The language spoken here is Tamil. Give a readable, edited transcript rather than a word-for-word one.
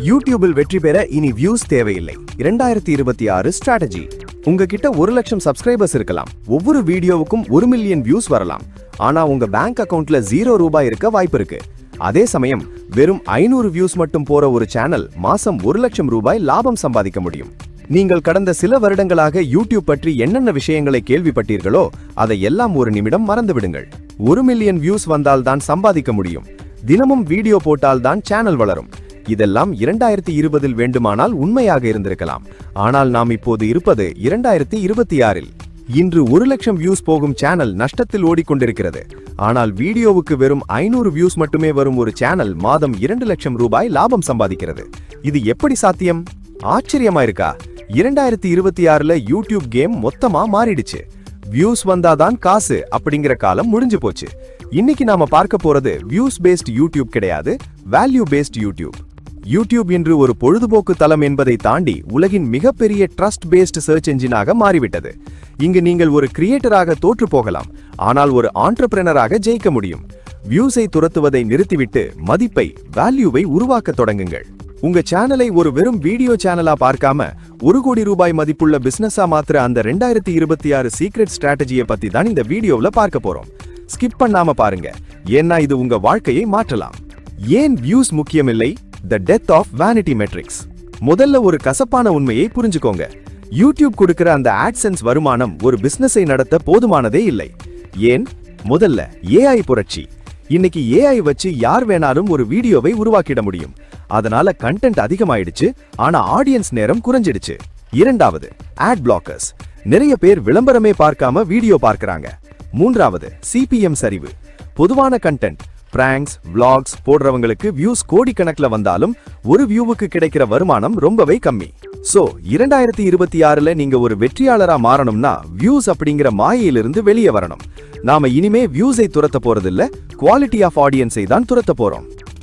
யூடியூபில் வெற்றி பெற இனி வியூஸ் தேவையில்லை. 2026 ஸ்ட்ராட்டஜி. உங்ககிட்ட 1 லட்சம் சப்ஸ்கிரைபர்ஸ் இருக்கலாம். ஒவ்வொரு வீடியோவுக்கும் 1 மில்லியன் வியூஸ் வரலாம். ஆனா உங்க பேங்க் அக்கவுண்ட்ல 0 ரூபாய் இருக்க வாய்ப்பு இருக்கு. அதே சமயம் வெறும் 500 வியூஸ் மட்டும் போற ஒரு சேனல் மாசம் 1 லட்சம் ரூபாய் லாபம் சம்பாதிக்க முடியும். நீங்கள் கடந்த சில வருடங்களாக யூடியூப் பற்றி என்னென்ன விஷயங்களை கேள்விப்பட்டீர்களோ அதை எல்லாம் ஒரு நிமிடம் மறந்துவிடுங்கள். 1 மில்லியன் வியூஸ் வந்தால் தான் சம்பாதிக்க முடியும். தினமும் வீடியோ போட்டால் தான் சேனல் வளரும். இதெல்லாம் 2020 வேண்டுமானால் உண்மையாக இருந்திருக்கலாம். ஆனால் நாம் இப்போது இருப்பது 2026. இன்று 1 லட்சம் வியூஸ் போகும் சேனல் நஷ்டத்தில் ஓடிக்கொண்டிருக்கிறது. ஆனால் வீடியோவுக்கு வெறும் 500 வியூஸ் மட்டுமே வரும் ஒரு சேனல் மாதம் 2 லட்சம் ரூபாய் லாபம் சம்பாதிக்கிறது. இது எப்படி சாத்தியம்? ஆச்சரியமா இருக்கா? 2026ல யூடியூப் கேம் மொத்தமா மாறிடுச்சு. வியூஸ் வந்தாதான் காசு அப்படிங்கிற காலம் முடிஞ்சு போச்சு. இன்னைக்கு நாம பார்க்க போறது வியூஸ் பேஸ்ட் யூடியூப் கிடையாது, வேல்யூ பேஸ்ட் யூடியூப். யூடியூப் இன்று ஒரு பொழுதுபோக்கு தளம் என்பதை தாண்டி உலகின் மிகப்பெரிய ட்ரஸ்ட் பேஸ்ட் சர்ச் என்ஜினாக மாறிவிட்டது. இங்கு நீங்கள் ஒரு கிரியேட்டராக தோற்று போகலாம், ஆனால் ஒரு ஆண்டர்பிரனராக ஜெயிக்க முடியும். வியூஸை துரத்துவதை நிறுத்திவிட்டு மதிப்பை, வேல்யூவை உருவாக்க தொடங்குங்கள். உங்க சேனலை ஒரு வெறும் வீடியோ சேனலா பார்க்காம 1 கோடி ரூபாய் மதிப்புள்ள பிசினஸா மாத்திர அந்த 2026 சீக்ரெட் ஸ்ட்ராட்டஜியை பத்தி தான் இந்த வீடியோல பார்க்க போறோம். ஸ்கிப் பண்ணாம பாருங்க, ஏன்னா இது உங்க வாழ்க்கையை மாற்றலாம். ஏன் வியூஸ் முக்கியமில்லை? The death of vanity metrics. முதல்ல ஒரு கசப்பான உண்மையை புரிஞ்சுக்கோங்க. யூடியூப் கொடுக்கிற அந்த AdSense வருமானம் ஒரு பிசினஸை நடத்த போதுமானதே இல்லை. ஏன்? முதல்ல AI புரட்சி. இன்னைக்கு AI வச்சு யார் வேணாலும் ஒரு வீடியோவை உருவாக்கிட முடியும். அதனால கண்டென்ட் அதிகமாயிடுச்சு, ஆனா ஆடியன்ஸ் நேரம் குறைஞ்சிடுச்சு. இரண்டாவது, ஆட் பிளாக்கர்ஸ். நிறைய பேர் விளம்பரமே பார்க்காம வீடியோ பார்க்கறாங்க. மூன்றாவது, CPM சரிவு. பொதுவான கண்டென்ட், பிராங்க்ஸ், vlogs போடுறவங்களுக்கு வியூஸ் கோடிக்கணக்கில் வந்தாலும் ஒரு வியூவுக்கு கிடைக்கிற வருமானம் ரொம்பவே கம்மி. சோ 2026ல நீங்க ஒரு வெற்றியாளரா மாறணும்னா வியூஸ் அப்படிங்கிற மாயையிலிருந்து வெளியே வரணும். நாம இனிமே வியூஸை துரத்த போறதில்ல, குவாலிட்டி ஆஃப் ஆடியன்ஸை தான் துரத்த போறோம்.